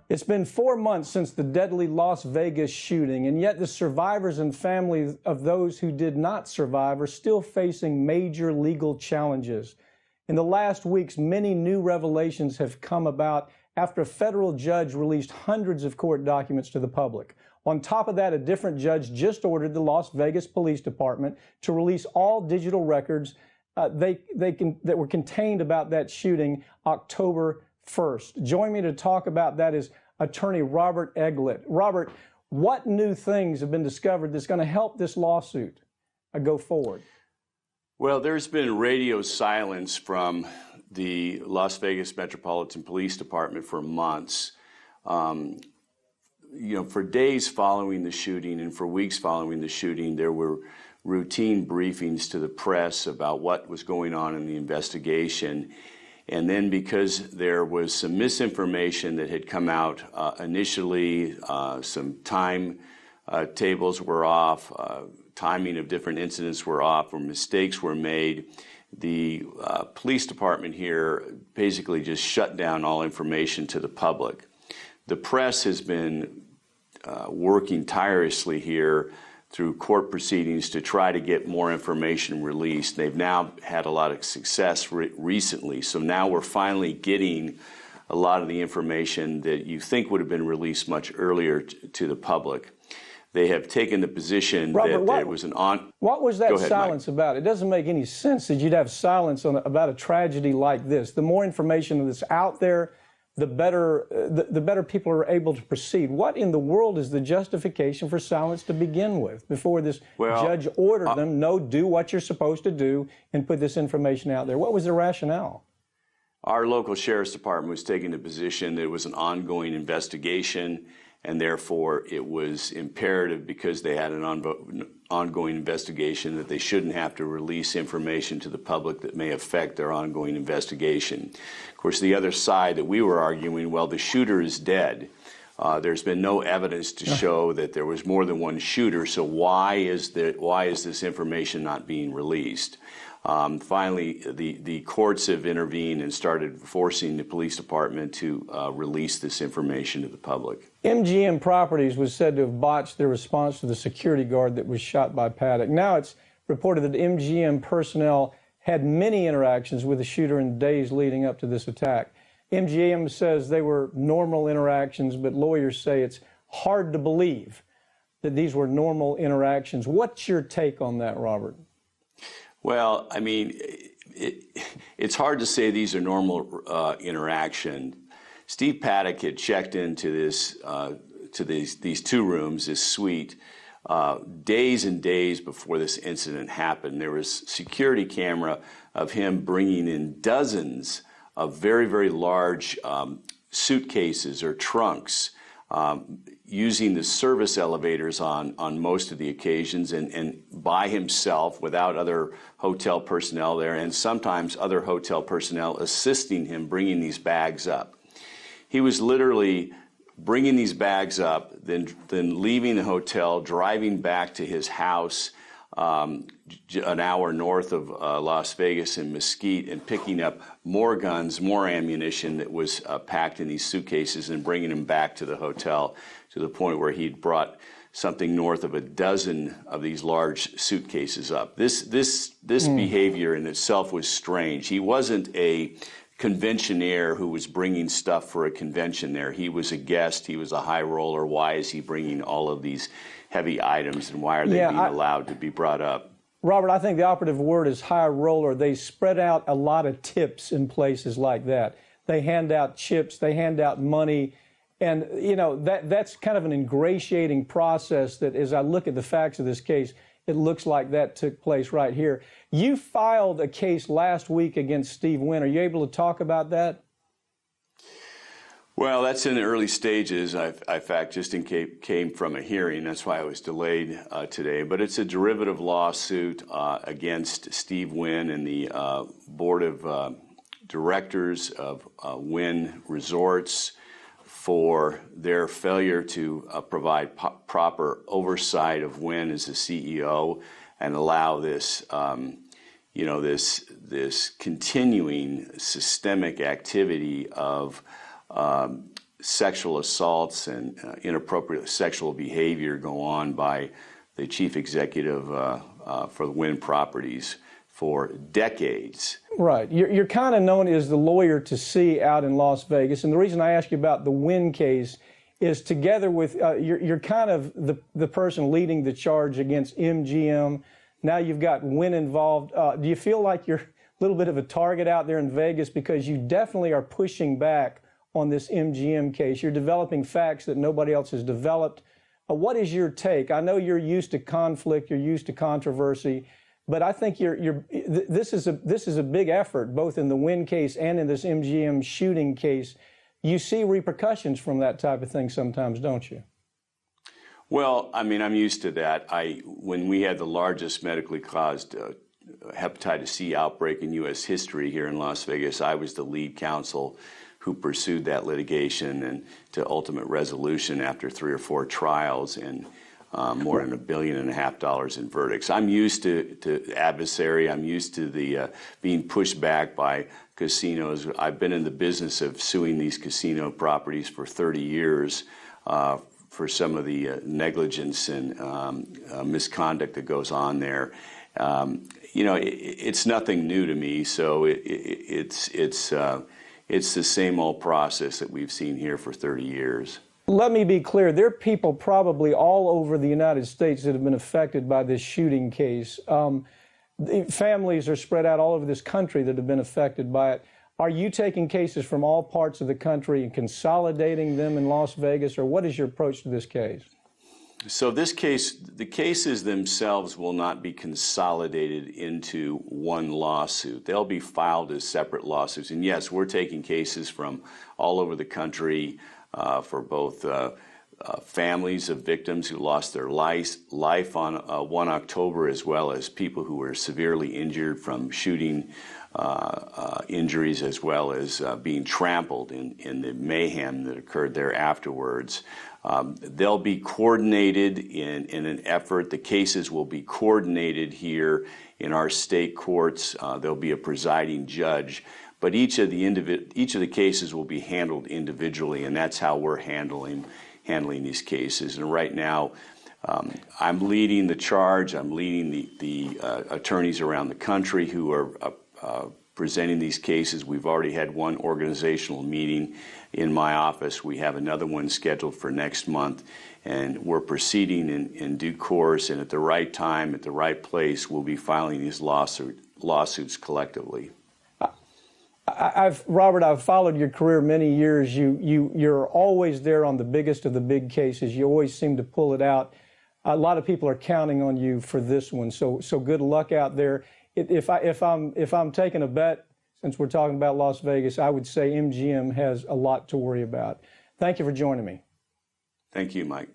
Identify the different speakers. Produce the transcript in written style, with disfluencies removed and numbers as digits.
Speaker 1: It's been 4 months since the deadly Las Vegas shooting, and yet the survivors and families of those who did not survive are still facing major legal challenges. In the last weeks, many new revelations have come about after a federal judge released hundreds of court documents to the public. On top of that, a different judge just ordered the Las Vegas Police Department to release all digital records that were contained about that shooting October 1st. Join me to talk about that is attorney Robert Eglett. Robert, what new things have been discovered that's going to help this lawsuit go forward?
Speaker 2: Well, there's been radio silence from the Las Vegas Metropolitan Police Department for months. For days following the shooting and for weeks following the shooting, there were routine briefings to the press about what was going on in the investigation. And then because there was some misinformation that had come out initially, some time tables were off, timing of different incidents were off, or mistakes were made, the police department here basically just shut down all information to the public. The press has been working tirelessly here through court proceedings to try to get more information released. They've now had a lot of success recently, so now we're finally getting a lot of the information that you think would have been released much earlier to the public. They have taken the position that there was an
Speaker 1: What was that silence about? It doesn't make any sense that you'd have silence about a tragedy like this. The more information that's out there, the better people are able to proceed. What in the world is the justification for silence to begin with before this judge ordered them, no, do what you're supposed to do and put this information out there? What was the rationale?
Speaker 2: Our local sheriff's department was taking the position that it was an ongoing investigation, and therefore it was imperative, because they had an ongoing investigation, that they shouldn't have to release information to the public that may affect their ongoing investigation. Of course, the other side that we were arguing, well, the shooter is dead. There's been no evidence to show that there was more than one shooter, so why is this information not being released? Finally, the courts have intervened and started forcing the police department to release this information to the public.
Speaker 1: MGM Properties was said to have botched their response to the security guard that was shot by Paddock. Now it's reported that MGM personnel had many interactions with the shooter in days leading up to this attack. MGM says they were normal interactions, but lawyers say it's hard to believe that these were normal interactions. What's your take on that, Robert?
Speaker 2: Well, I mean, it's hard to say these are normal interaction. Steve Paddock had checked into this to these two rooms, this suite, days and days before this incident happened. There was security camera of him bringing in dozens of very, very large suitcases or trunks, using the service elevators on most of the occasions, and by himself without other hotel personnel there, and sometimes other hotel personnel assisting him bringing these bags up. He was literally bringing these bags up, then leaving the hotel, driving back to his house an hour north of Las Vegas in Mesquite, and picking up more guns, more ammunition that was packed in these suitcases, and bringing them back to the hotel, to the point where he'd brought something north of a dozen of these large suitcases up. This behavior in itself was strange. He wasn't a conventionaire who was bringing stuff for a convention there. He was a guest. He was a high roller. Why is he bringing all of these heavy items, and why are they being allowed to be brought up?
Speaker 1: Robert, I think the operative word is high roller. They spread out a lot of tips in places like that. They hand out chips, they hand out money, and that's kind of an ingratiating process that, as I look at the facts of this case, it looks like that took place right here. You filed a case last week against Steve Wynn. Are you able to talk about that?
Speaker 2: Well, that's in the early stages. I, in fact, just came from a hearing. That's why I was delayed today. But it's a derivative lawsuit against Steve Wynn and the board of directors of Wynn Resorts for their failure to provide proper oversight of Wynn as the CEO, and allow this, this continuing systemic activity of sexual assaults and inappropriate sexual behavior go on by the chief executive for the Wynn Properties for decades.
Speaker 1: Right. You're kind of known as the lawyer to see out in Las Vegas. And the reason I ask you about the Wynn case is together with, you're kind of the person leading the charge against MGM. Now you've got Wynn involved. Do you feel like you're a little bit of a target out there in Vegas? Because you definitely are pushing back on this MGM case. You're developing facts that nobody else has developed. What is your take? I know you're used to conflict, you're used to controversy, but I think this is a big effort, both in the Wynn case and in this MGM shooting case. You see repercussions from that type of thing sometimes, don't you?
Speaker 2: Well, I mean, I'm used to that. When we had the largest medically caused hepatitis C outbreak in U.S. history here in Las Vegas, I was the lead counsel who pursued that litigation and to ultimate resolution after 3 or 4 trials and more than $1.5 billion in verdicts. I'm used to adversary. I'm used to the being pushed back by casinos. I've been in the business of suing these casino properties for 30 years for some of the negligence and misconduct that goes on there. It's nothing new to me, so it's the same old process that we've seen here for 30 years.
Speaker 1: Let me be clear. There are people probably all over the United States that have been affected by this shooting case. The families are spread out all over this country that have been affected by it. Are you taking cases from all parts of the country and consolidating them in Las Vegas, or what is your approach to this case?
Speaker 2: So this case, the cases themselves will not be consolidated into one lawsuit. They'll be filed as separate lawsuits. And yes, we're taking cases from all over the country for both families of victims who lost their life on 1 October, as well as people who were severely injured from shooting injuries, as well as being trampled in the mayhem that occurred there afterwards. They'll be coordinated in an effort. The cases will be coordinated here in our state courts. There'll be a presiding judge, but each of the cases will be handled individually, and that's how we're handling these cases. And right now, I'm leading the charge. I'm leading the attorneys around the country who are presenting these cases. We've already had one organizational meeting in my office. We have another one scheduled for next month, and we're proceeding in due course, and at the right time, at the right place, we'll be filing these lawsuits collectively.
Speaker 1: Robert, I've followed your career many years. You're always there on the biggest of the big cases. You always seem to pull it out. A lot of people are counting on you for this one. So good luck out there. If I'm taking a bet, since we're talking about Las Vegas, I would say MGM has a lot to worry about. Thank you for joining me.
Speaker 2: Thank you, Mike.